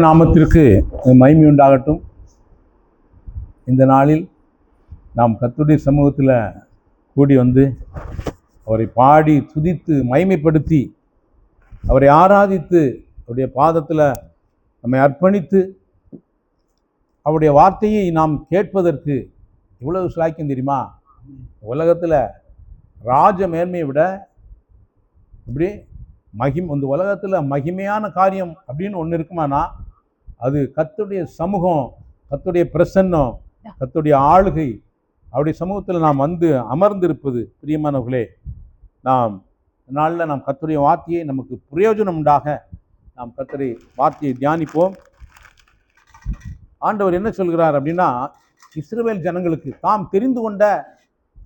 நாமத்திற்கு மகிமை உண்டாகட்டும். இந்த நாளில் நாம் கர்த்தருடைய சமூகத்தில் கூடி வந்து அவரை பாடி துதித்து மகிமைப்படுத்தி அவரை ஆராதித்து அவருடைய பாதத்தில் நம்மை அர்ப்பணித்து அவருடைய வார்த்தையை நாம் கேட்பதற்கு இவ்வளவு சிலாக்கியம் தெரியுமா? உலகத்தில் ராஜ மேன்மையை விட இப்படி இந்த உலகத்தில் மகிமையான காரியம் அப்படின்னு ஒன்று இருக்குமானா அது கர்த்தருடைய சமூகம், கர்த்தருடைய பிரசன்னம், கர்த்தருடைய ஆளுகை, அவருடைய சமூகத்தில் நாம் வந்து அமர்ந்திருப்பது. பிரியமானவர்களே, நாம் நாளில் நாம் கர்த்தருடைய வார்த்தையை நமக்கு பிரயோஜனம் உண்டாக நாம் கர்த்தருடைய வார்த்தையை தியானிப்போம். ஆண்டவர் என்ன சொல்கிறார் அப்படின்னா, இஸ்ரவேல் ஜனங்களுக்கு, தாம் தெரிந்து கொண்ட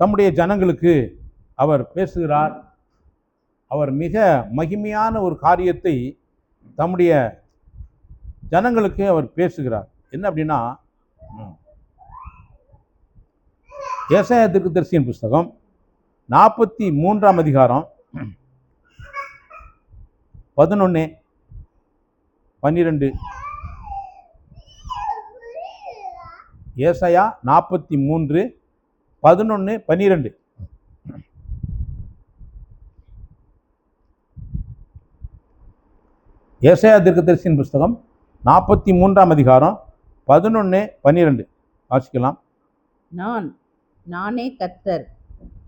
தம்முடைய ஜனங்களுக்கு அவர் பேசுகிறார். அவர் மிக மகிமையான ஒரு காரியத்தை தம்முடைய ஜனங்களுக்கு அவர் பேசுகிறார். என்ன அப்படின்னா, ஏசாயா தீர்க்கதரிசியின் புஸ்தகம் 43ஆம் அதிகாரம் 11-12. ஏசாயா 43:11-12. ஏசாயா தீர்க்கதரிசியின் புஸ்தகம் 43ஆம் அதிகாரம் 11-12 வாசிக்கலாம். நானே கர்த்தர்,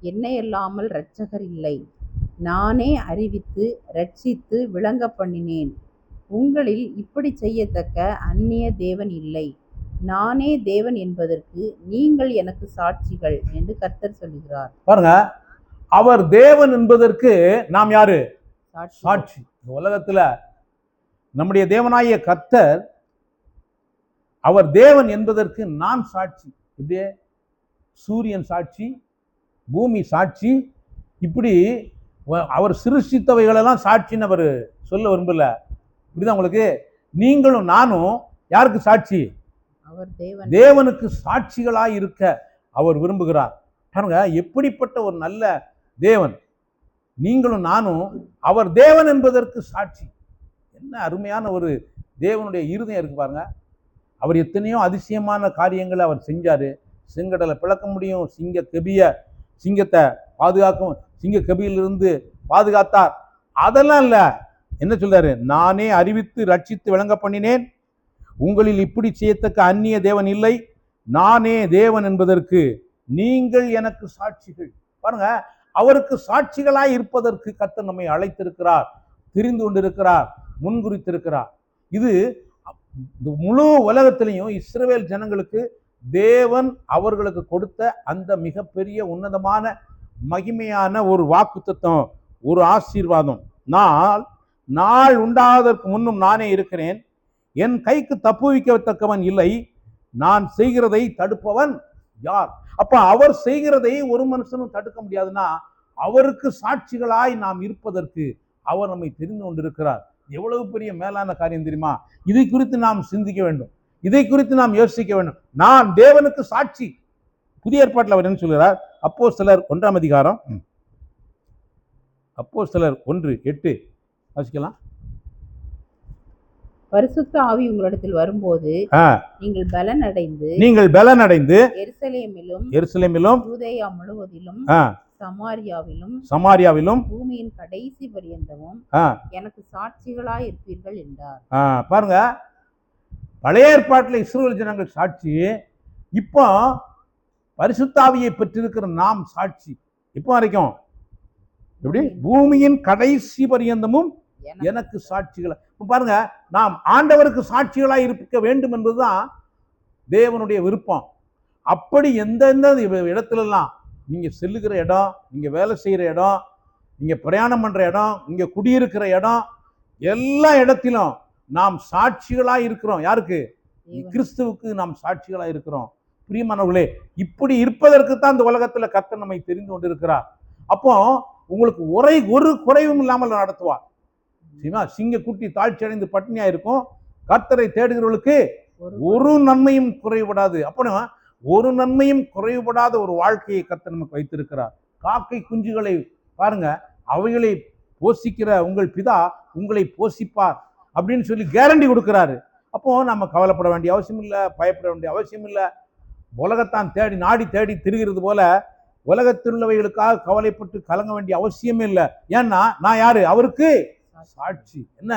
என்னை அல்லாமல் இரட்சகர் இல்லை. நானே அறிவித்து இரட்சித்து விளங்க பண்ணினேன். உங்களில் இப்படி செய்யத்தக்க அந்நிய தேவன் இல்லை. நானே தேவன் என்பதற்கு நீங்கள் எனக்கு சாட்சிகள் என்று கர்த்தர் சொல்லுகிறார். பாருங்க, அவர் தேவன் என்பதற்கு நாம் யாரு? சாட்சி. இந்த உலகத்துல நம்முடைய தேவனாகிய கர்த்தர் அவர் தேவன் என்பதற்கு நான் சாட்சி. இப்படியே சூரியன் சாட்சி, பூமி சாட்சி, இப்படி அவர் சிருஷ்டித்தவைகளெல்லாம் சாட்சின்னு அவர் சொல்ல விரும்பல. இப்படிதான் உங்களுக்கு நீங்களும் நானும் யாருக்கு சாட்சி? தேவனுக்கு சாட்சிகளாய் இருக்க அவர் விரும்புகிறார். பாருங்க, எப்படிப்பட்ட ஒரு நல்ல தேவன். நீங்களும் நானும் அவர் தேவன் என்பதற்கு சாட்சி. என்ன அருமையான ஒரு தேவனுடைய இருதயம் இருக்கு பாருங்க. அவர் எத்தனையோ அதிசயமான காரியங்களை அவர் செஞ்சாரு. செங்கடலை பிளக்க முடியும், சிங்கத்தை பாதுகாக்கும், சிங்க கபியிலிருந்து பாதுகாத்தார். அதெல்லாம் இல்ல. என்ன சொல்றாரு? நானே அறிவித்து ரட்சித்து விளங்க பண்ணினேன். உங்களில் இப்படி செய்யத்தக்க அந்நிய தேவன் இல்லை. நானே தேவன் என்பதற்கு நீங்கள் எனக்கு சாட்சிகள். பாருங்க, அவருக்கு சாட்சிகளாய் இருப்பதற்கு கர்த்தர் நம்மை அழைத்திருக்கிறார், தெரிந்து கொண்டிருக்கிறார், முன்குறித்திருக்கிறார். இது முழு உலகத்திலையும் இஸ்ரவேல் ஜனங்களுக்கு தேவன் அவர்களுக்கு கொடுத்த அந்த மிகப்பெரிய உன்னதமான மகிமையான ஒரு வாக்குத்தத்தம், ஒரு ஆசீர்வாதம். நாள் உண்டாவதற்கு முன்னும் நானே இருக்கிறேன். என் கைக்கு தப்புவிக்கத்தக்கவன் இல்லை. நான் செய்கிறதை தடுப்பவன் யார்? அப்ப அவர் செய்கிறதை ஒரு மனுஷனும் தடுக்க முடியாதுன்னா, அவருக்கு சாட்சிகளாய் நாம் இருப்பதற்கு அவர் நம்மை தெரிந்து கொண்டிருக்கிறார். எவ்வளவு பெரிய மேலான காரியம் தெரியுமா? இதை குறித்து நாம் சிந்திக்க வேண்டும், இதை குறித்து நாம் யோசிக்க வேண்டும். நான் தேவனுக்கு சாட்சி. புதிய ஏற்பாட்டில் அவர் என்ன சொல்கிறார்? அப்போஸ்தலர் 1ஆம் அதிகாரம், அப்போஸ்தலர் 1:8 வாசிக்கலாம். பரிசுத்த ஆவி உங்களிடத்தில் வரும்போது நீங்கள் பலன் அடைந்து எருசலேமிலும் யூதேயா முழுவதிலும் சமாரியாவிலும் பூமியின் கடைசி பரியந்தமும் எனக்கு சாட்சிகளாய் இருப்பீர்கள் என்றார். பாருங்க, பழைய ஏற்பாட்டில் இஸ்ரவேல் ஜனங்கள் சாட்சி. இப்போ பரிசுத்த ஆவியை பெற்றிருக்கிற நாம் சாட்சி. இப்போ வரைக்கும் எப்படி? பூமியின் கடைசி பரியந்தமும் எனக்கு சாட்சிகள். பாருங்க, நாம் ஆண்டவருக்கு சாட்சிகளாய் இருக்க வேண்டும் என்பதுதான் தேவனுடைய விருப்பம். அப்படி எந்தெந்த இடத்துலலாம் நீங்க செல்லுகிற இடம், நீங்க வேலை செய்யற இடம், நீங்க பிரயாணம் பண்ற இடம், நீங்க குடியிருக்கிற இடம், எல்லா இடத்திலும் நாம் சாட்சிகளாய் இருக்கிறோம். யாருக்கு? கிறிஸ்துவுக்கு நாம் சாட்சிகளாய் இருக்கிறோம். பிரியமானவர்களே, இப்படி இருப்பதற்கு தான் இந்த உலகத்துல கர்த்தர் நம்மை தெரிந்து கொண்டிருக்கிறார். அப்போ உங்களுக்கு ஒரு குறைவும் இல்லாமல் நடத்துவார். சிங்க குட்டி தாழ்ச்சி அடைந்து பட்டினியா இருக்கும். கர்த்தரை தேடுகிறவர்களுக்கு ஒரு நன்மையும் குறைவுபடாது. அப்போ ஒரு நன்மையும் குறைவுபடாத ஒரு வாழ்க்கையை கர்த்தர் நமக்கு வைத்திருக்கிறார். காக்கை குஞ்சுகளை பாருங்க, அவைகளை போஷிக்கிற உங்கள் பிதா உங்களை போஷிப்பார் அப்படின்னு சொல்லி கேரண்டி கொடுக்கிறாரு. அப்போ நம்ம கவலைப்பட வேண்டிய அவசியம் இல்லை, பயப்பட வேண்டிய அவசியம் இல்லை. உலகத்தான் தேடி நாடி தேடி திரிகிறது போல உலகத்தில் உள்ளவைகளுக்காக கவலைப்பட்டு கலங்க வேண்டிய அவசியமே இல்லை. ஏன்னா நான் யாரு? அவருக்கு சாட்சி. என்ன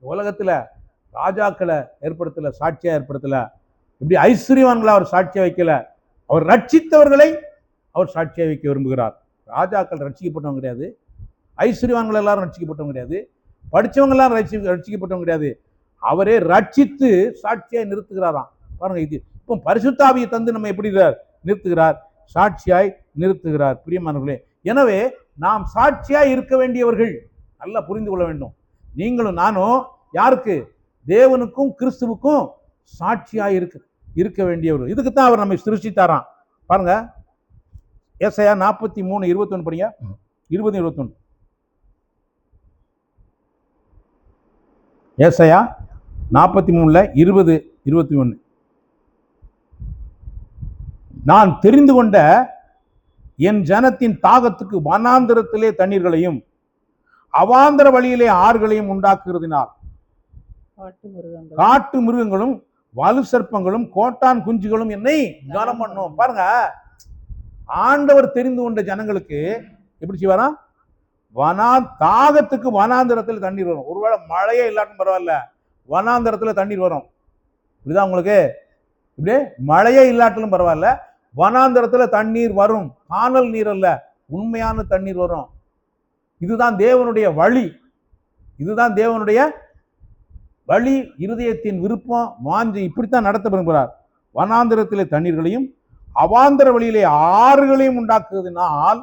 உலகத்துல ராஜாக்களை ஏற்படுத்தல, சாட்சியா ஏற்படுத்தல. இப்படி ஐஸ்வர்யவான்களை அவர் சாட்சியா வைக்கல. அவர் ரட்சித்தவர்களை அவர் சாட்சியா வைக்க விரும்புகிறார். ராஜாக்கள் ரட்சிக்கப்பட்டவங்க கிடையாது, ஐஸ்வர்யவான்கள் எல்லாரும் ரட்சிக்கப்பட்டவங்க கிடையாது, படிச்சவங்க எல்லாம் ரட்சிக்கப்பட்டவங்க கிடையாது. அவரே ரட்சித்து சாட்சியாய் நிறுத்துகிறாராம். பாருங்க, இது இப்போ பரிசுத்த ஆவியை தந்து நம்ம எப்படி நிறுத்துகிறார்? சாட்சியாய் நிறுத்துகிறார். பிரியமானவர்களே, எனவே நாம் சாட்சியாய் இருக்க வேண்டியவர்கள். நல்லா புரிந்து கொள்ள வேண்டும். நீங்களும் நானும் யாருக்கு? தேவனுக்கும் கிறிஸ்துவுக்கும் சாட்சியாய் இருக்க வேண்டியவர்கள். இதுக்கு தான் அவர் நம்மை சிருஷ்டித்தாராம். பாருங்க, ஏசாயா 43:21 படிங்க. 20:21. ஏசாயா 43:20-21. நான் தெரிந்து கொண்ட என் ஜனத்தின் தாகத்துக்கு வனாந்திரத்திலே தண்ணீர்களையும் அவாந்தர வழியிலே ஆறுகளையும் உண்டாக்குகிறதினால் காட்டு மிருகங்களும் வலு சர்ப்பங்களும் கோட்டான் குஞ்சுகளும் என்னை கனம் பண்ணும். பாருங்க, ஆண்டவர் தெரிந்து கொண்ட ஜனங்களுக்கு எப்படி செய்வாரா? தாகத்துக்கு வனாந்திரத்தில் தண்ணீர் வரும். ஒருவேளை மழையே இல்லாட்டும் பரவாயில்ல, வனாந்திரத்துல தண்ணீர் வரும். இப்படிதான் உங்களுக்கு, இப்படியே மழையே இல்லாட்டிலும் பரவாயில்ல, வனாந்திரத்துல தண்ணீர் வரும். காணல் நீர் அல்ல, உண்மையான தண்ணீர் வரும். இதுதான் தேவனுடைய வழி. இதுதான் தேவனுடைய வழி. இருதயத்தின் விருப்பம் வாஞ்சி இப்படித்தான் நடத்த விரும்புகிறார். வனாந்திரத்திலே தண்ணீர்களையும் அவாந்தர வழியிலே ஆறுகளையும் உண்டாக்குவதனால்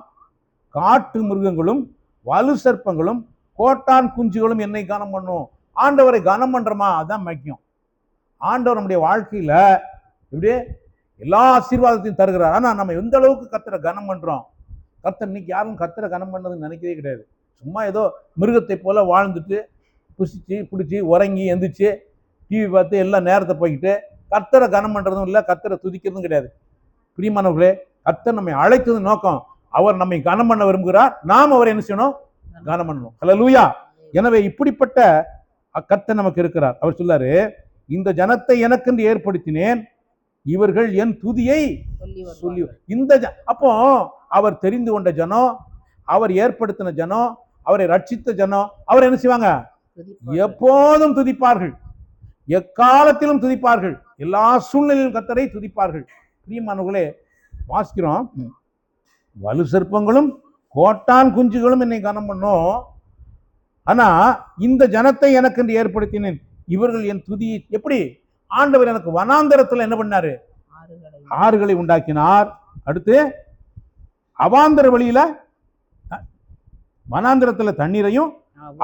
காட்டு மிருகங்களும் வலு சர்ப்பங்களும் கோட்டான் குஞ்சுகளும் என்னை கனம் பண்ணும். ஆண்டவரை கனம் பண்றோமா? அதான் முக்கியம். ஆண்டவர் நம்முடைய வாழ்க்கையில இப்படியே எல்லா ஆசீர்வாதத்தையும் தருகிறார். ஆனா நம்ம எந்த அளவுக்கு கர்த்தரை கனம் பண்றோம்? கர்த்தர் இன்னைக்கு யாரும் கர்த்தரை கனம் பண்ணதுன்னு நினைக்கவே கிடையாது. சும்மா ஏதோ மிருகத்தை போல வாழ்ந்துட்டு புசிச்சு பிடிச்சி உறங்கி எந்திரிச்சு டிவி பார்த்து எல்லா நேரத்தை போய்கிட்டு கர்த்தரை கனம் பண்றதும் இல்லை, கர்த்தரை துதிக்கிறதும் கிடையாது. பிரியமானவர்களே, கர்த்தர் நம்மை அழைத்தது நோக்கம். அவர் நம்மை கனம் பண்ண விரும்புகிறார். நாம் அவரை என்ன செய்யணும்? கனம் பண்ணணும். ஹல்லேலூயா. எனவே இப்படிப்பட்ட கர்த்தர் நமக்கு இருக்கிறார். அவர் சொல்லாரு, இந்த ஜனத்தை எனக்கென்று ஏற்படுத்தினேன், இவர்கள் என் துதியை சொல்லி. இந்த அப்போ அவர் தெரிந்து கொண்ட ஜனம், அவர் ஏற்படுத்தின ஜனம், அவரை ரட்சித்த ஜனம், அவர் என்ன செய்வாங்க? எப்போதும் துதிப்பார்கள், எக்காலத்திலும் துதிப்பார்கள், எல்லா சூழ்நிலையிலும் கர்த்தரை துதிப்பார்கள். பிரியமானவர்களே, வாசிக்கிறோம், வலு சர்ப்பங்களும் கோட்டான் குஞ்சுகளும் என்னை கனம் பண்ணும். ஆனா இந்த ஜனத்தை எனக்கு என்று ஏற்படுத்தினேன், இவர்கள் என் துதி. எப்படி? ஆண்டவர் எனக்கு வனாந்தரத்துல என்ன பண்ணாரு? ஆறுகளை உண்டாக்கினார். அடுத்து அவாந்தர வழியில, வனாந்திரத்துல தண்ணீரையும்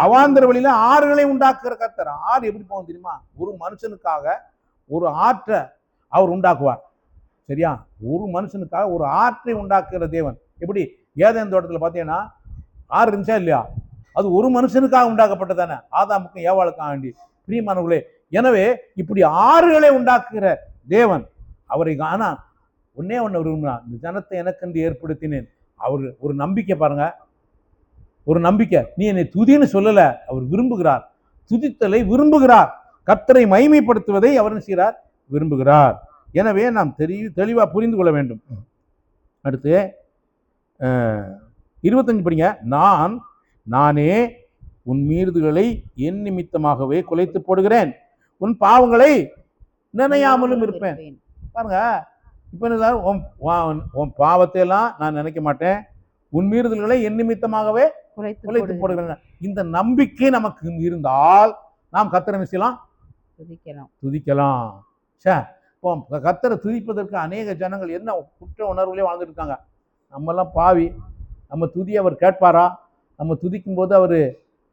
அவாந்தர வழியில ஆறுகளை உண்டாக்குற கர்த்தர். ஆறு எப்படி போகும் தெரியுமா? ஒரு மனுஷனுக்காக ஒரு ஆற்றை அவர் உண்டாக்குவார். சரியா? ஒரு மனுஷனுக்காக ஒரு ஆற்றை உண்டாக்குற தேவன். எப்படி? ஏதேன் தோட்டத்தில் பார்த்தீங்கன்னா ஆறு இருந்துச்சா இல்லையா? அது ஒரு மனுஷனுக்காக உண்டாக்கப்பட்டதானே, ஆதாமுக்கும் ஏவாளுக்கும் வேண்டி. பிரியமானவர்களே, எனவே இப்படி ஆறுகளை உண்டாக்குகிற தேவன் அவரை. ஆனா ஒன்னே ஒன்று விரும்பினார், இந்த ஜனத்தை எனக்கென்று ஏற்படுத்தினேன். அவர் ஒரு நம்பிக்கை பாருங்க, ஒரு நம்பிக்கை. நீ என்னை துதின்னு சொல்லல, அவர் விரும்புகிறார். துதித்தலை விரும்புகிறார். கர்த்தரை மகிமைப்படுத்துவதை அவர் செய்கிறார், விரும்புகிறார். எனவே நாம் தெளிவா புரிந்து கொள்ள வேண்டும். அடுத்து 25 படிங்க. நானே உன் மீறுதல்களை என் நிமித்தமாகவே குலைத்து போடுகிறேன், உன் பாவங்களை நினையாமலும் இருப்பேன். பாருங்க, இப்ப உன் பாவத்தை எல்லாம் நான் நினைக்க மாட்டேன், உன் மீறுதல்களை என் நிமித்தமாகவே குலைத்து போடுகிறேன். இந்த நம்பிக்கை நமக்கு இருந்தால் நாம் கர்த்தரை செய்யலாம், துதிக்கலாம். கர்த்தரை துதிப்பதற்கு அநேக ஜனங்கள் என்ன குற்ற உணர்வுலேயே வாழ்ந்துட்டு இருக்காங்க. நம்மெல்லாம் பாவி, நம்ம துதி அவர் கேட்பாரா, நம்ம துதிக்கும் போது அவர்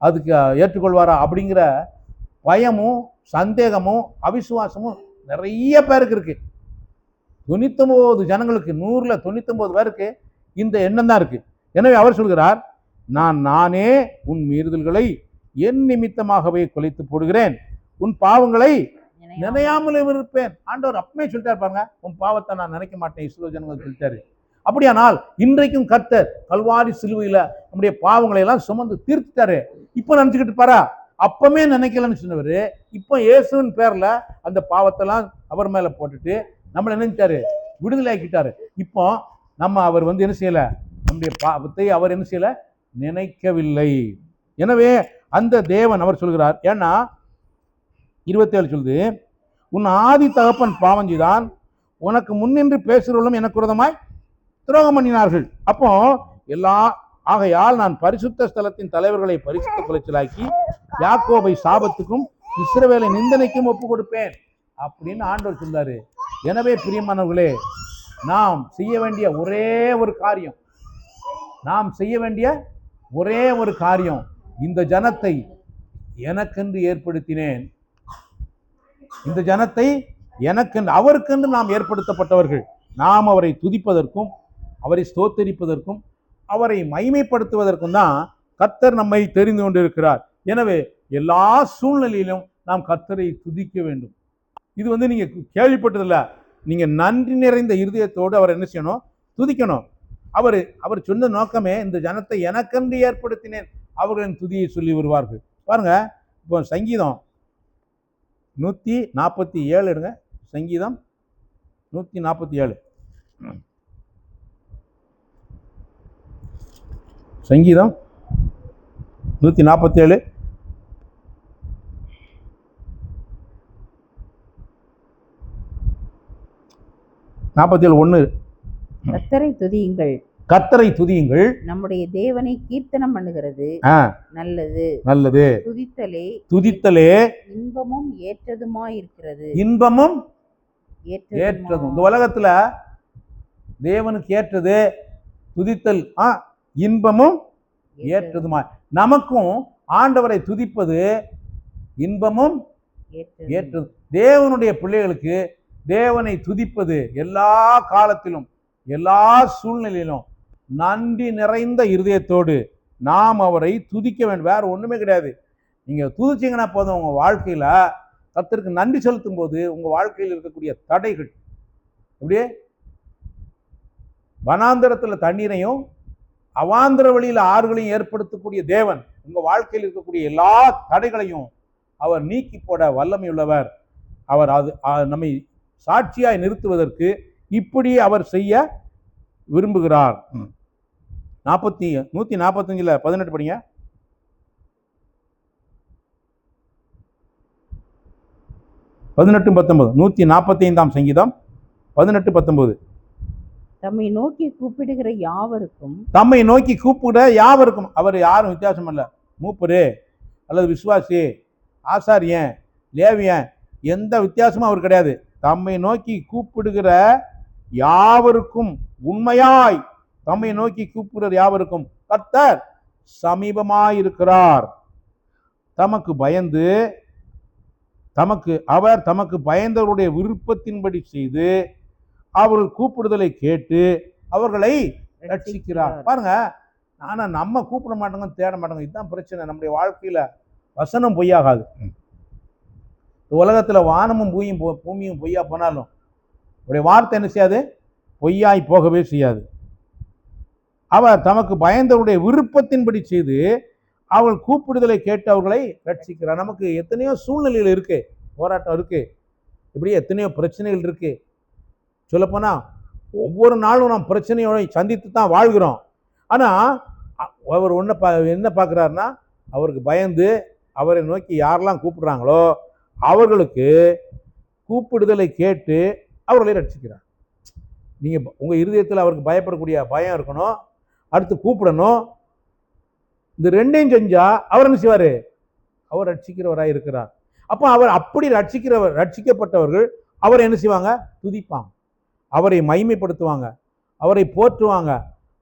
அதுக்கு ஏற்றுக்கொள்வாரா அப்படிங்கிற பயமும் சந்தேகமும் அவிசுவாசமும் நிறைய பேருக்கு இருக்கு. 99 ஜனங்களுக்கு 100ல் 99 பேருக்கு இந்த எண்ணம் தான் இருக்கு. எனவே அவர் சொல்கிறார், நானே உன் மீறுதல்களை என் நிமித்தமாகவே குலைத்து போடுகிறேன், உன் பாவங்களை நினையாமல் இருப்பேன். ஆண்டவர் அப்பமே சொல்லிட்டார் பாருங்க, உன் பாவத்தை நான் நினைக்க மாட்டேன், இஸ்ரவேல் ஜனங்கள் சொல்லிட்டாரு. அப்படியானால் இன்றைக்கும் கர்த்தர் கல்வாரி சிலுவையில நம்முடைய பாவங்களை எல்லாம் சுமந்து தீர்த்துட்டாரு. இப்ப நினைச்சுக்கிட்டு பாரா, அப்பமே நினைக்கலன்னு சொன்னவர் இப்போ இயேசுவின் பேர்ல அந்த பாவத்தெல்லாம் அவர் மேல போட்டுட்டு நம்மளை நினைச்சாரு, விடுதலை ஆக்கிட்டாரு. இப்போ நம்ம அவர் என்ன செய்யல, நம்முடைய பாவத்தை அவர் என்ன செய்யல, நினைக்கவில்லை. எனவே அந்த தேவன் அவர் சொல்கிறார், ஏன்னா 27 சொல்லுது, உன் ஆதி தகப்பன் பாவம் செய்தான், உனக்கு முன்னின்று பேசுகிறவர்களும் எனக்கு விரோதமாய் துரோகம் பண்ணினார்கள். அப்போ ஆகையால் நான் பரிசுத்த ஸ்தலத்தின் தலைவர்களை பரிசுத்த குலைச்சலாக்கி யாக்கோபை சாபத்துக்கும் இஸ்ரவேலை நிந்தனைக்கும் ஒப்பு கொடுப்பேன் அப்படின்னு ஆண்டவர் சொல்றாரு. எனவே பிரியமானவர்களே, நாம் செய்ய வேண்டிய ஒரே ஒரு காரியம், இந்த ஜனத்தை எனக்கென்று ஏற்படுத்தினேன், இந்த ஜனத்தை எனக்கென்று, அவருக்கென்று நாம் ஏற்படுத்தப்பட்டவர்கள். நாம் அவரை துதிப்பதற்கும் அவரை ஸ்தோத்தரிப்பதற்கும் அவரை மகிமைப்படுத்துவதற்கும் தான் கர்த்தர் நம்மை தெரிந்து கொண்டிருக்கிறார். எனவே எல்லா சூழ்நிலையிலும் நாம் கர்த்தரை துதிக்க வேண்டும். இது நீங்க கேள்விப்பட்டதில்ல. நீங்க நன்றி நிறைந்த இருதயத்தோடு அவர் என்ன செய்யணும், துதிக்கணும். அவர் சொன்ன நோக்கமே, இந்த ஜனத்தை எனக்கென்று ஏற்படுத்தினேன், அவர்களின் துதியை சொல்லி வருவார்கள். பாருங்க, இப்போ சங்கீதம் 147 எடுங்க. சங்கீதம் 147. சங்கீதம் 147 1. கர்த்தரை துதியுங்கள், கர்த்தரை துதியுங்கள், நம்முடைய தேவனை கீர்த்தனம் பண்ணுகிறது நல்லது. துதித்தலே இன்பமும் ஏற்றதுமாயிருக்கிறது. இன்பமும் ஏற்றதும். இந்த உலகத்துல தேவனுக்கு ஏற்றது துதித்தல், இன்பமும் ஏற்றதுமா. நமக்கும் ஆண்டவரை துதிப்பது இன்பமும் ஏற்றது. தேவனுடைய பிள்ளைகளுக்கு தேவனை துதிப்பது எல்லா காலத்திலும் எல்லா சூழ்நிலையிலும் நன்றி நிறைந்த இருதயத்தோடு நாம் அவரை துதிக்க வேண்டும். வேற ஒண்ணுமே கிடையாது. நீங்க துதிச்சீங்கன்னா போதும், உங்க வாழ்க்கையில கர்த்தருக்கு நன்றி செலுத்தும் போது உங்க வாழ்க்கையில் இருக்கக்கூடிய தடைகள், அப்படியே வனாந்தரத்துல தண்ணீரையும் அவாந்திர வழியில் ஆறுகளையும் ஏற்படுத்தக்கூடிய தேவன் உங்க வாழ்க்கையில் இருக்கக்கூடிய எல்லா தடைகளையும் அவர் நீக்கி போட வல்லமையுள்ளவர். அவர் நம்மை சாட்சியாய் நிறுத்துவதற்கு இப்படி அவர் செய்ய விரும்புகிறார். 145 18 படிங்க. 18 19. 145 சங்கீதம் 18 19. தம்மை நோக்கி கூப்பிடுகிற யாவருக்கும், அவர் யாரும் வித்தியாசம் அல்ல. மூப்பரு அல்லது விசுவாசி, ஆசாரியன், லேவியன், எந்த வித்தியாசமும் அவர் கிடையாது. தம்மை நோக்கி கூப்பிடுகிற யாவருக்கும், உண்மையாய் தம்மை நோக்கி கூப்பிடுகிற யாவருக்கும் கர்த்தர் சமீபமாயிருக்கிறார். அவர் தமக்கு பயந்தவருடைய விருப்பத்தின்படி செய்து அவர்கள் கூப்பிடுதலை கேட்டு அவர்களை ரட்சிக்கிறார். பாருங்க, ஆனா நம்ம கூப்பிட மாட்டோங்க, தேட மாட்டோங்க. இதுதான் பிரச்சனை. நம்முடைய வாழ்க்கையில வசனம் பொய்யாகாது. உலகத்துல வானமும் பூமியும் பொய்யா போனாலும் உடைய வார்த்தை என்ன செய்யாது, பொய்யாய் போகவே செய்யாது. அவர் தமக்கு பயந்தவருடைய விருப்பத்தின்படி செய்து அவர்கள் கூப்பிடுதலை கேட்டு அவர்களை ரட்சிக்கிறார். நமக்கு எத்தனையோ சூழ்நிலைகள் இருக்கு, போராட்டம் இருக்கு, இப்படி எத்தனையோ பிரச்சனைகள் இருக்கு. சொல்லப்போனா ஒவ்வொரு நாளும் நாம் பிரச்சனையோட சந்தித்து தான் வாழ்கிறோம். ஆனா அவர் என்ன பார்க்குறாருன்னா, அவருக்கு பயந்து அவரை நோக்கி யாரெல்லாம் கூப்பிடுறாங்களோ அவர்களுக்கு கூப்பிடுதலை கேட்டு அவர்களை ரட்சிக்கிறார். நீங்க உங்க இருதயத்தில் அவருக்கு பயப்படக்கூடிய பயம் இருக்கணும், அடுத்து கூப்பிடணும். இந்த ரெண்டையும் செஞ்சா அவர் என்ன செய்வாரு, அவர் ரட்சிக்கிறவராய் இருக்கிறார். அப்போ அவர் அப்படி ரட்சிக்கப்பட்டவர்கள் அவரை என்ன செய்வாங்க, துதிப்பாங்க, அவரை மகிமைப்படுத்துவாங்க, அவரை போற்றுவாங்க,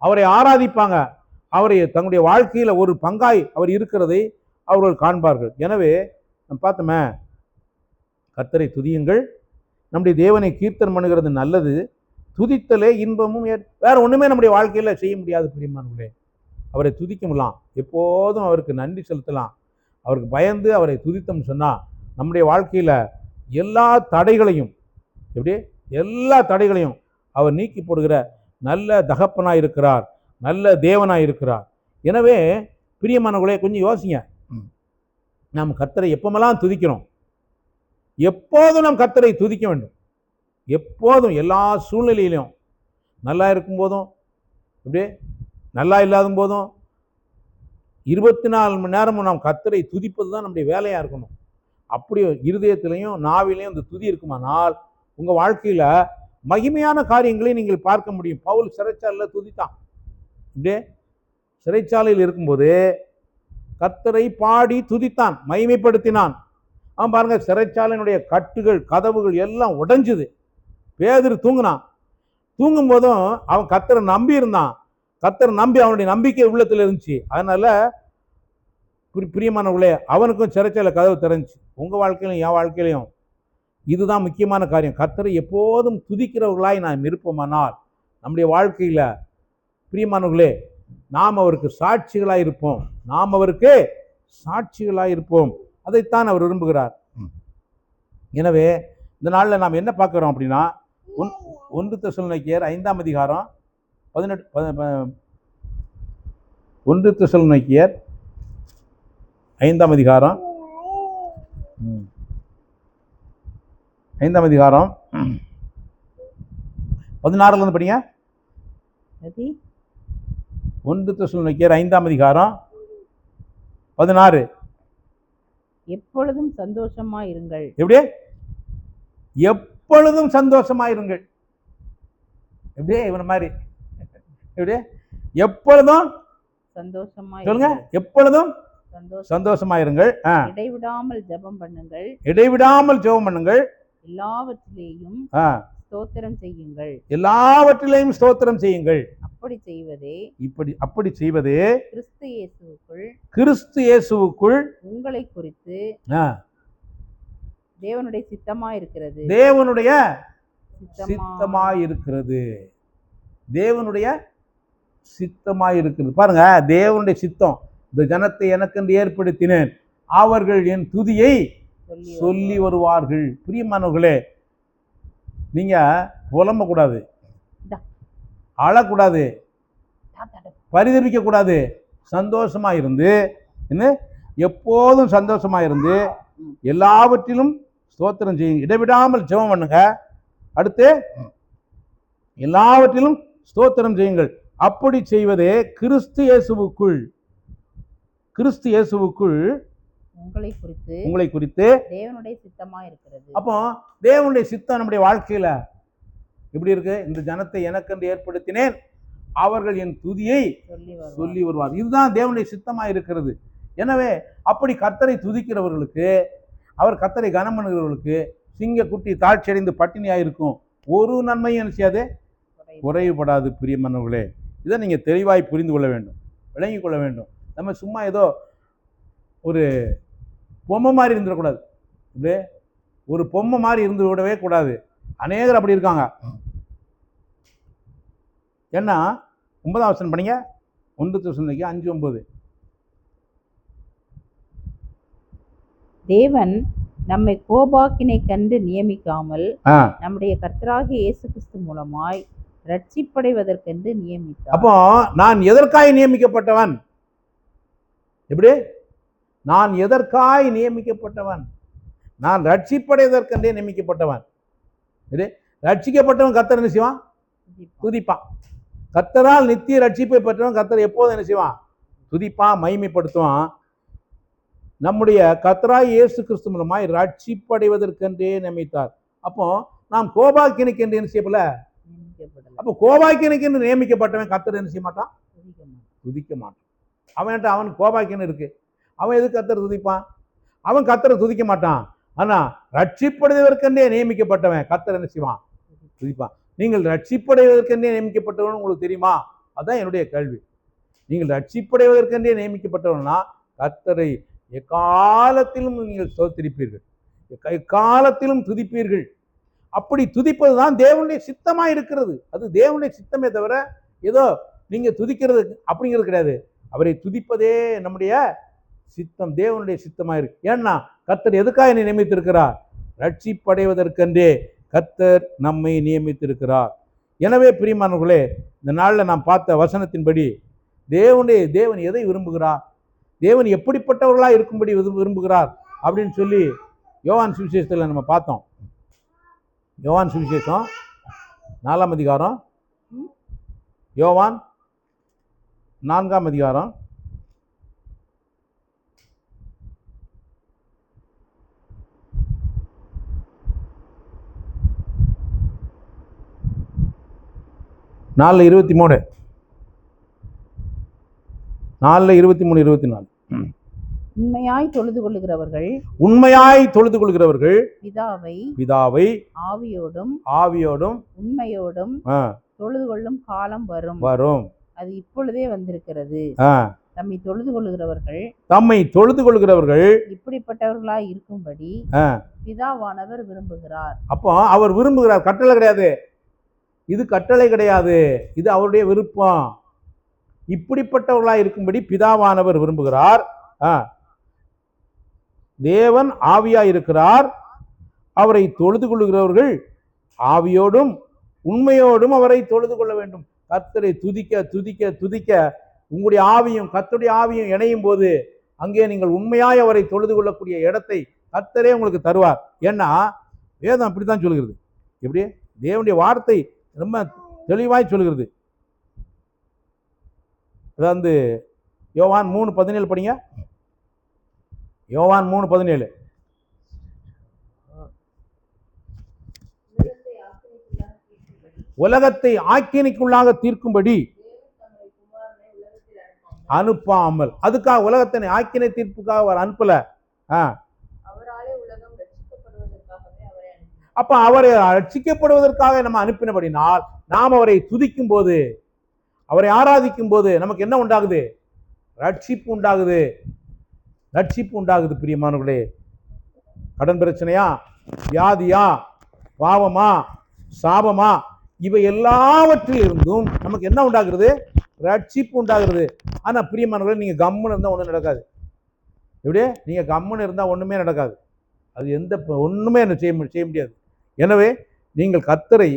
அவரை ஆராதிப்பாங்க, அவரை தங்களுடைய வாழ்க்கையில ஒரு பங்காய் அவர் இருக்கிறதை அவர்கள் காண்பார்கள். எனவே நம்ம பார்த்தோமே, கர்த்தரை துதியுங்கள், நம்முடைய தேவனை கீர்த்தனம் பண்ணுகிறது நல்லது, துதித்தலே இன்பமும். வேற ஒண்ணுமே நம்முடைய வாழ்க்கையில செய்ய முடியாது பிரியமானவர்களே. அவரை துதிக்க முடியலாம், எப்போதும் அவருக்கு நன்றி செலுத்தலாம். அவருக்கு பயந்து அவரை துதித்தோம்னு சொன்னா நம்முடைய வாழ்க்கையில எல்லா தடைகளையும் அவர் நீக்கி போடுகிற நல்ல தகப்பனாய் இருக்கிறார், நல்ல தேவனாய் இருக்கிறார். எனவே பிரியமானவர்களே, கொஞ்சம் யோசிங்க. நாம் கர்த்தரை எப்பமெல்லாம் துதிக்கிறோம், எப்போதும் நாம் கர்த்தரை துதிக்க வேண்டும். எப்போதும் எல்லா சூழ்நிலையிலும், நல்லா இருக்கும் போதும் அப்படியே நல்லா இல்லாத போதும் 24 மணி நேரமும் நாம் கர்த்தரை துதிப்பது தான் நம்முடைய வேலையாக இருக்கணும். அப்படி இருதயத்திலையும் நாவிலையும் இந்த துதி இருக்குமானால் உங்கள் வாழ்க்கையில் மகிமையான காரியங்களை நீங்கள் பார்க்க முடியும். பவுல் சிறைச்சாலையில் துதித்தான். இப்படியே சிறைச்சாலையில் இருக்கும்போது கர்த்தரை பாடி துதித்தான், மகிமைப்படுத்தினான். அவன் பாருங்க, சிறைச்சாலையினுடைய கட்டுகள் கதவுகள் எல்லாம் உடைஞ்சுது. பேதுரு தூங்கினான். தூங்கும் போதும் அவன் கர்த்தரை நம்பி இருந்தான். கர்த்தரை நம்பி அவனுடைய நம்பிக்கை உள்ளத்தில் இருந்துச்சு. அதனால பிரியமானவர்களே, அவனுக்கும் சிறைச்சாலை கதவு திறந்துச்சு. உங்கள் வாழ்க்கையிலும் என் வாழ்க்கையிலையும் இதுதான் முக்கியமான காரியம். கர்த்தரை எப்போதும் துதிக்கிறவர்களாய் நாம் இருப்போமானால் நம்முடைய வாழ்க்கையில் பிரியமானவர்களே நாம் அவருக்கு சாட்சிகளாக இருப்போம். நாம் அவருக்கு சாட்சிகளாக இருப்போம். அதைத்தான் அவர் விரும்புகிறார். எனவே இந்த நாளில் நாம் என்ன பார்க்குறோம் அப்படின்னா, 1 தெசலோனிக்கேயர் 5ஆம் அதிகாரம் 1 தெசலோனிக்கேயர் 5ஆம் அதிகாரம் 16 படிங்க. 1 தெசலோனிக்கேயர் 5ஆம் அதிகாரம் 16. எப்பொழுதும் சந்தோஷமாயிருங்கள். எப்படி? எப்பொழுதும் சந்தோஷமாயிருங்கள். எப்படியே இவன மாதிரி எப்படி? எப்பொழுதும் சொல்லுங்க, எப்பொழுதும் சந்தோஷமாயிருங்கள். இடைவிடாமல் ஜெபம் பண்ணுங்கள். இடைவிடாமல் ஜெபம் பண்ணுங்கள். எல்லாவற்றிலேயும் ஸ்தோத்திரம் செய்யுங்கள். எல்லாவற்றிலேயும் ஸ்தோத்திரம் செய்யுங்கள். அப்படி செய்வதே கிறிஸ்து இயேசுவுக்குள் உங்களை குறித்து தேவனுடைய சித்தமாயிருக்கிறது. தேவனுடைய சித்தமாயிருக்கிறது. தேவனுடைய சித்தமாயிருக்கிறது. பாருங்க, தேவனுடைய சித்தம். இந்த ஜனத்தை எனக்கென்று ஏற்படுத்தினேன், அவர்கள் என் துதியை சொல்லி வருவார்கள். பிரியமானவர்களே, நீங்க புலம்பக்கூடாது, அழக்கூடாது, பரிதவிக்க கூடாது. சந்தோஷமா இருந்து என்ன, எப்போதும் சந்தோஷமா இருந்து எல்லாவற்றிலும் ஸ்தோத்திரம் செய்யுங்க. இடைவிடாமல் ஜெபம் பண்ணுங்க. அடுத்து எல்லாவற்றிலும் ஸ்தோத்திரம் செய்யுங்கள். அப்படி செய்வதே கிறிஸ்து இயேசுவுக்குள் உங்களை குறித்து தேவனுடைய சித்தமா இருக்கிறது. அப்போ தேவனுடைய சித்தம் நம்முடைய வாழ்க்கையில எப்படி இருக்கு? இந்த ஜனத்தை எனக்கென்று ஏற்படுத்தினேன், அவர்கள் என் துதியை சொல்லி வருவார். இதுதான் தேவனுடைய சித்தமா இருக்கிறது. எனவே அப்படி கர்த்தரை துதிக்கிறவர்களுக்கு, அவர் கர்த்தரை கனம் பண்ணுகிறவர்களுக்கு சிங்க குட்டி தாழ்ச்சி அடைந்து பட்டினியாயிருக்கும், ஒரு நன்மையும் என்ன செய்யாது, குறைவுபடாது. பிரியமானவர்களே, இதை நீங்க தெளிவாய் புரிந்து கொள்ள வேண்டும், விளங்கி கொள்ள வேண்டும். நம்ம சும்மா ஏதோ ஒரு பொம்மை மாதிரி இருந்துடக்கூடாது. இப்படியே ஒரு பொம்மை மாதிரி இருந்து விடவே கூடாது. அநேகர் அப்படி இருக்காங்க. ஏன்னா 9ஆம் வசனம் படிங்க. 1 தெசலோனிக்கேயர் 5:9. தேவன் நம்மை கோபாக்கினை கண்டு நியமிக்காமல் நம்முடைய கர்த்தராகிய இயேசு கிறிஸ்து மூலமாய் ரட்சிப்படைவதற்கென்று நியமித்தார். அப்போ நான் எதற்காய் நியமிக்கப்பட்டவன்? எப்படி? நான் எதற்காய் நியமிக்கப்பட்டவன்? நான் ரட்சிப்படைவதற்கென்றே நியமிக்கப்பட்டவன். ரட்சிக்கப்பட்டவன் கர்த்தர் என்ன செய்வான்? துதிப்பான். கர்த்தரால் நித்திய ரட்சிப்பை பெற்றவன் கர்த்தர் எப்போதும் என்ன செய்வான்? துதிப்பான், மகிமைப்படுத்துவான். நம்முடைய கர்த்தராகிய இயேசு கிறிஸ்து மூலமாய் ரட்சிப்படைவதற்கென்றே நியமித்தார். அப்போ நாம் கோபாக்கினைக்கு என்று என்ன செய்யப்படல. அப்போ கோபாக்கினைக்கு என்று நியமிக்கப்பட்டவன் கர்த்தர் என்ன செய்ய மாட்டான்? துதிக்க மாட்டான். அவன் கோபாக்கினை இருக்கு, அவன் எதுக்கு கர்த்தர் துதிப்பான்? அவன் கர்த்தரை துதிக்க மாட்டான். ஆனா ரட்சிப்படைவதற்கென்றே நியமிக்கப்பட்டவன் கர்த்தர் என்ன செய்வான்? துதிப்பான். நீங்கள் ரட்சிப்படைவதற்கென்றே நியமிக்கப்பட்டவன் உங்களுக்கு தெரியுமா? அதுதான் என்னுடைய கேள்வி. நீங்கள் ரட்சிப்படைவதற்கென்றே நியமிக்கப்பட்டவனா கர்த்தரை எக்காலத்திலும் நீங்கள் ஸ்தோத்திரிப்பீர்கள், எக்காலத்திலும் துதிப்பீர்கள். அப்படி துதிப்பதுதான் தேவனுடைய சித்தமா இருக்கிறது. அது தேவனுடைய சித்தமே தவிர ஏதோ நீங்க துதிக்கிறது அப்படிங்கிறது கிடையாது. அவரை துதிப்பதே நம்முடைய சித்தம், தேவனுடைய சித்தமா இருக்கு. ஏன்னா கர்த்தர் எதுக்காக என்னை நியமித்திருக்கிறார்? ரட்சிப்படைவதற்கென்றே கர்த்தர் நம்மை நியமித்திருக்கிறார். எனவே பிரியமானவர்களே, இந்த நாளில் நாம் பார்த்த வசனத்தின்படி தேவன் எதை விரும்புகிறார்? தேவன் எப்படிப்பட்டவர்களா இருக்கும்படி விரும்புகிறார் அப்படின்னு சொல்லி யோவான் சுவிசேஷத்தில் நம்ம பார்த்தோம். யோவான் சுவிசேஷம் 4ஆம் அதிகாரம், யோவான் 4ஆம் அதிகாரம், நாலு 23, 4:23-24. உண்மையாய் தொழுது கொள்ளுகிறவர்கள் பிதாவை ஆவியோடும் உண்மையோடும் தொழுது கொள்ளும் காலம் வரும். அது இப்பொழுதே வந்திருக்கிறது. தம்மை தொழுது கொள்ளுகிறவர்கள் இப்படிப்பட்டவர்களாய் இருக்கும்படி பிதாவானவர் விரும்புகிறார். அப்போ அவர் விரும்புகிறார், கட்டளை கிடையாது. இது கட்டளை கிடையாது, இது அவருடைய விருப்பம். இப்படிப்பட்டவர்களாய் இருக்கும்படி பிதாவானவர் விரும்புகிறார். தேவன் ஆவியாய் இருக்கிறார். அவரை தொழுது கொள்ளுகிறவர்கள் ஆவியோடும் உண்மையோடும் அவரை தொழுது கொள்ள வேண்டும். கர்த்தரை துதிக்க துதிக்க துதிக்க உங்களுடைய ஆவியும் கர்த்தருடைய ஆவியும் இணையும் போது அங்கே நீங்கள் உண்மையாய் அவரை தொழுது கொள்ளக்கூடிய இடத்தை கர்த்தரே உங்களுக்கு தருவார். ஏன்னா வேதம் அப்படித்தான் சொல்கிறது. எப்படி? தேவனுடைய வார்த்தை ரொம்ப தெளிவாய் சொல்கிறது. அதாவது யோவான் 3:17 படிங்க. யோவான் 3:17. உலகத்தை ஆக்கினைக்குள்ளாக தீர்க்கும்படி அனுப்பாமல், அதுக்காக உலகத்தினை ஆக்கினை தீர்ப்புக்காக அவர் அனுப்பல. அப்ப அவரை ரட்சிக்கப்படுவதற்காக நம்ம அனுப்பினபடினால் நாம் அவரை துதிக்கும் போது, அவரை ஆராதிக்கும் போது நமக்கு என்ன உண்டாகுது? ரட்சிப்பு உண்டாகுது. ரட்சிப்பு உண்டாகுது. பிரியமானவர்களே, கடன் பிரச்சனையா, வியாதியா, பாவமா, சாபமா, இவை எல்லாவற்றிலிருந்தும் நமக்கு என்ன உண்டாகிறது? ரட்சிப்பு உண்டாகிறது. ஆனா பிரியமானவர்களே, நீங்க கம்முன்னு இருந்தா ஒண்ணும் நடக்காது. எப்படி? நீங்க கம்முன்னு இருந்தா ஒண்ணுமே நடக்காது. அது ஒண்ணுமே செய்ய முடியாது. எனவே நீங்கள் கர்த்தரை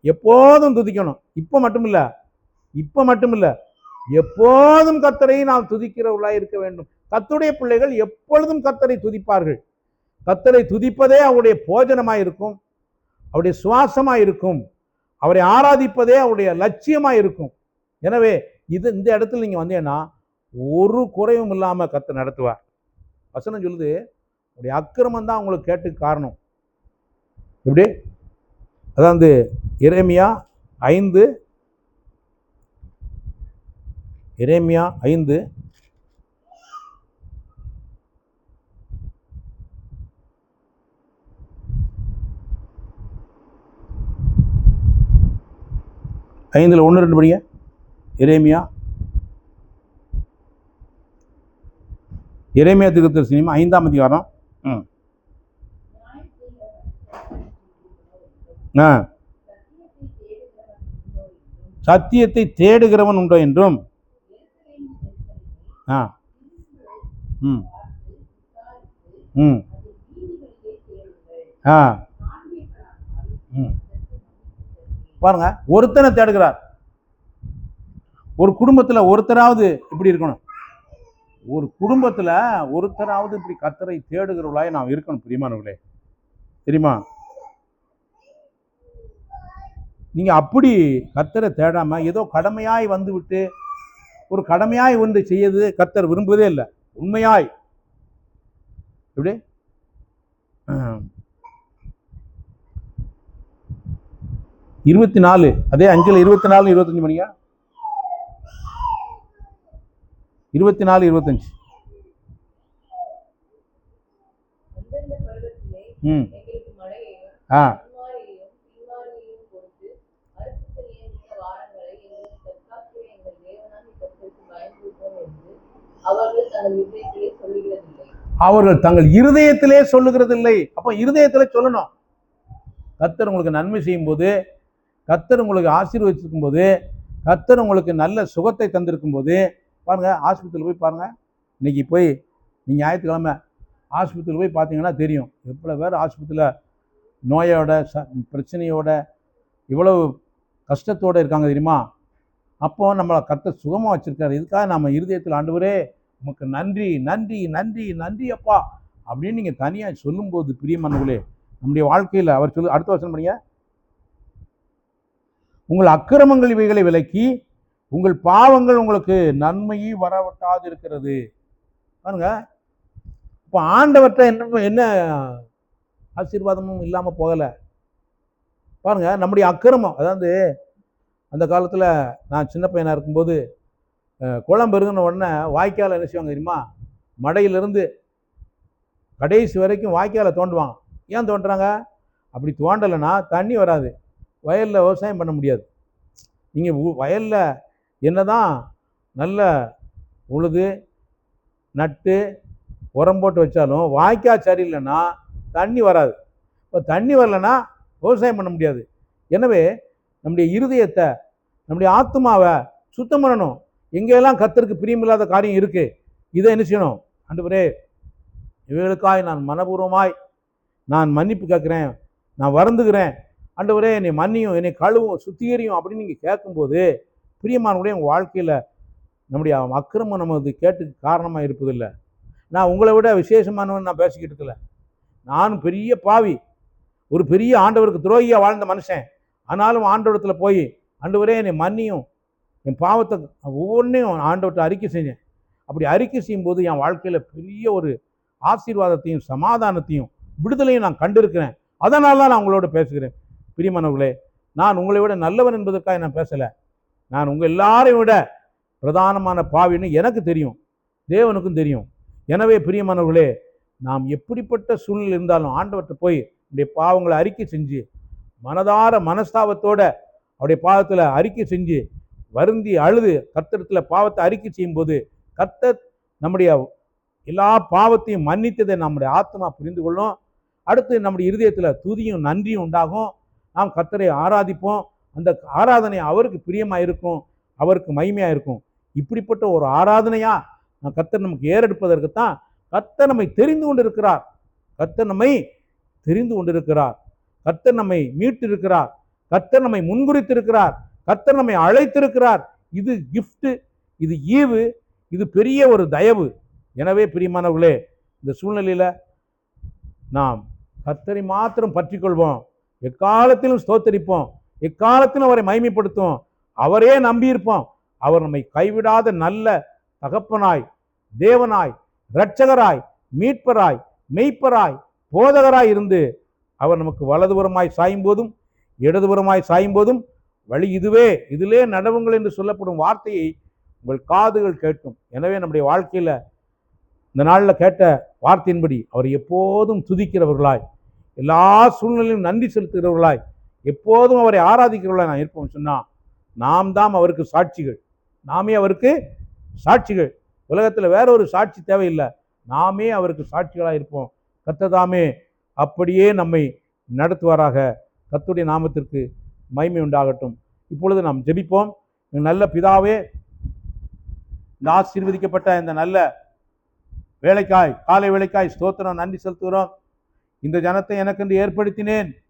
எப்போதும் துதிக்கணும். இப்ப மட்டுமில்ல, எப்போதும் கர்த்தரை நாம் துதிக்கிறவர்களாய் இருக்க வேண்டும். கர்த்தருடைய பிள்ளைகள் எப்பொழுதும் கர்த்தரை துதிப்பார்கள். கர்த்தரை துதிப்பதே அவருடைய போஜனமாய் இருக்கும், அவருடைய சுவாசமாய் இருக்கும். அவரை ஆராதிப்பதே அவருடைய லட்சியமாய் இருக்கும். எனவே இந்த இடத்துல நீங்க வந்தீங்கன்னா ஒரு குறைவும் இல்லாம கர்த்தர் நடத்துவார். வசனம் சொல்லுது, அவருடைய அக்கிரமம் தான் உங்களுக்கு கேட்டு காரணம். எப்படி? அதாவது எரேமியா 5 5 1-2 படிங்க. எரேமியா தீர்க்கதரிசி 5ஆம் அதிகாரம். சத்தியத்தை தேடுகிறவன் உண்டோ என்றும் பாருங்க, ஒருத்தனை தேடுகிறார். ஒரு குடும்பத்துல ஒருத்தராவது இப்படி இருக்கணும். ஒரு குடும்பத்துல ஒருத்தராவது இப்படி கர்த்தரை தேடுகிறவர்களாய் நாம் இருக்கணும். பிரியமானவர்களே, தெரியுமா? நீங்க அப்படி கர்த்தரை தேடாம ஏதோ கடமையாய் வந்து விட்டு ஒரு கடமையாய் ஒன்று செய்யது கர்த்தர் விரும்புவதே இல்லை. உண்மையாய் எப்படி? 24 அதே 5:24-25 மணியா? 24-25. அவர்கள் தங்கள் இருதயத்திலே சொல்லுகிறதில்லை. அப்போ இருதயத்திலே சொல்லணும். கர்த்தர் உங்களுக்கு நன்மை செய்யும் போது, கர்த்தர் உங்களுக்கு ஆசீர்வதிச்சிருக்கும் போது, கர்த்தர் உங்களுக்கு நல்ல சுகத்தை தந்திருக்கும் போது, பாருங்க, ஆஸ்பத்திரியில் போய் பாருங்க. இன்னைக்கு போய் நீங்கள் ஞாயிற்றுக்கிழமை ஆஸ்பத்திரியில் போய் பார்த்தீங்கன்னா தெரியும் எவ்வளோ பேர் ஆஸ்பத்திரியில் நோயோட பிரச்சனையோட இவ்வளவு கஷ்டத்தோடு இருக்காங்க தெரியுமா? அப்போ நம்மளை கர்த்தர் சுகமாக வச்சுருக்காரு. இதுக்காக நம்ம இருதயத்தில், ஆண்டவரே உமக்கு நன்றி நன்றி நன்றி நன்றி அப்பா அப்படின்னு நீங்கள் தனியாக சொல்லும்போது பிரியமானவர்களே, நம்முடைய வாழ்க்கையில் அவர் சொல்லு அடுத்த வசனம் படிங்க. உங்கள் அக்கிரமங்கள் இவைகளை விலக்கி உங்கள் பாவங்கள் உங்களுக்கு நன்மையை வரவிட்டாது இருக்கிறது. பாருங்க, இப்போ ஆண்டவர்கிட்ட என்ன ஆசீர்வாதமும் இல்லாமல் போகலை. பாருங்க, நம்முடைய அக்கிரமம், அதாவது அந்த காலத்தில் நான் சின்ன பையனாக இருக்கும்போது குளம் பெருகின உடனே வாய்க்கால் என்ன செய்வாங்க தெரியுமா? மடையிலிருந்து கடைசி வரைக்கும் வாய்க்காலை தோண்டுவாங்க. ஏன் தோண்டுறாங்க? அப்படி தோண்டலைன்னா தண்ணி வராது, வயலில் விவசாயம் பண்ண முடியாது. நீங்கள் வயலில் என்னதான் நல்ல உழுது நட்டு உரம் போட்டு வச்சாலும் வாய்க்கால் சரியில்லைன்னா தண்ணி வராது. இப்போ தண்ணி வரலைன்னா விவசாயம் பண்ண முடியாது. எனவே நம்முடைய இருதயத்தை, நம்முடைய ஆத்மாவை சுத்தம் பண்ணணும். எங்கெல்லாம் கர்த்தருக்கு பிரியமில்லாத காரியம் இருக்குது, இதை என்ன செய்யணும்? ஆண்டவரே, இவைகளுக்காய் நான் மனப்பூர்வமாய் நான் மன்னிப்பு கேட்குறேன், நான் வருந்துகிறேன், ஆண்டவரே என்னை மன்னியும், என்னை கழுவும், சுத்திகரியும் அப்படின்னு நீங்கள் கேட்கும்போது பிரியமானவர்களே, உங்கள் வாழ்க்கையில் நம்முடைய அக்கிரமம் நமது கேட்டு காரணமாக இருப்பதில்லை. நான் உங்களை விட விசேஷமானவன் நான் பேசிக்கிட்டு இருக்கல. நானும் பெரிய பாவி, ஒரு பெரிய ஆண்டவருக்கு துரோகியாக வாழ்ந்த மனுஷன். ஆனாலும் ஆண்டவரத்தில் போய் ஆண்டவரே என்னை மன்னியும், என் பாவத்தை ஒவ்வொன்றையும் ஆண்டவர்கிட்ட அறிக்கை செஞ்சேன். அப்படி அறிக்கை செய்யும்போது என் வாழ்க்கையில் பெரிய ஒரு ஆசீர்வாதத்தையும் சமாதானத்தையும் விடுதலையும் நான் கண்டிருக்கிறேன். அதனால தான் நான் உங்களோட பேசுகிறேன். பிரியமானவர்களே, நான் உங்களை விட நல்லவன் என்பதற்காக நான் பேசலை. நான் உங்கள் எல்லாரையும் விட பிரதானமான பாவின்னு எனக்கு தெரியும், தேவனுக்கும் தெரியும். எனவே பிரியமானவர்களே, நாம் எப்படிப்பட்ட சூழ்நிலை இருந்தாலும் ஆண்டவர்கிட்ட போய் நம்முடைய பாவங்களை அறிக்கை செஞ்சு மனதார மனஸ்தாபத்தோட அவருடைய பாவத்தில் அறிக்கை செஞ்சு வருந்தி அழுது கர்த்தரிடத்தில் பாவத்தை அறிக்கை செய்யும்போது கர்த்தர் நம்முடைய எல்லா பாவத்தையும் மன்னித்ததை நம்முடைய ஆத்மா புரிந்து கொள்ளும். அடுத்து நம்முடைய இருதயத்தில் துதியும் நன்றியும் உண்டாகும். நாம் கர்த்தரை ஆராதிப்போம். அந்த ஆராதனை அவருக்கு பிரியமாக இருக்கும், அவருக்கு மகிமையாக இருக்கும். இப்படிப்பட்ட ஒரு ஆராதனையாக கர்த்தர் நமக்கு ஏறெடுப்பதற்கு தான் கர்த்தர் நம்மை தெரிந்து கொண்டிருக்கிறார். கர்த்தர் நம்மை தெரிந்து கொண்டிருக்கிறார். கர்த்தர் நம்மை மீட்டிருக்கிறார். கர்த்தர் நம்மை முன்குறித்திருக்கிறார். கர்த்தர் நம்மை அழைத்திருக்கிறார். இது கிஃப்ட், இது ஈவு, இது பெரிய ஒரு தயவு. எனவே பிரியமானவர்களே, இந்த சூழ்நிலையில் நாம் கர்த்தரை மாத்திரம் பற்றி கொள்வோம். எக்காலத்திலும் ஸ்தோத்தரிப்போம், எக்காலத்திலும் அவரை மகிமைப்படுத்துவோம். அவரே நம்பியிருப்போம். அவர் நம்மை கைவிடாத நல்ல தகப்பனாய், தேவனாய், இரட்சகராய், மீட்பராய், மெய்ப்பராய், போதகராய் இருந்து அவர் நமக்கு வலதுபுறமாய் சாயும் போதும் இடதுபுறமாய் சாயும் போதும் வழி இதுவே, இதிலே நடவுங்கள் என்று சொல்லப்படும் வார்த்தையை உங்கள் காதுகள் கேட்கும். எனவே நம்முடைய வாழ்க்கையில் இந்த நாளில் கேட்ட வார்த்தையின்படி அவர் எப்போதும் துதிக்கிறவர்களாய், எல்லா சூழ்நிலையிலும் நன்றி செலுத்துகிறவர்களாய், எப்போதும் அவரை ஆராதிக்கிறவர்களாய் நான் இருப்போம் சொன்னால் நாம் தான் அவருக்கு சாட்சிகள். நாமே அவருக்கு சாட்சிகள். உலகத்தில் வேற ஒரு சாட்சி தேவையில்லை, நாமே அவருக்கு சாட்சிகளாக இருப்போம். கர்த்தர் அப்படியே நம்மை நடத்துவாராக. கர்த்தருடைய நாமத்திற்கு மகிமை உண்டாகட்டும். இப்பொழுது நாம் ஜெபிப்போம். நல்ல பிதாவே, இந்த ஆசீர்வதிக்கப்பட்ட இந்த நல்ல வேலைக்காய், காலை வேலைக்காய் ஸ்தோத்திரம், நன்றி செலுத்துகிறோம். இந்த ஜனத்தை எனக்கென்று ஏற்படுத்தினேன்.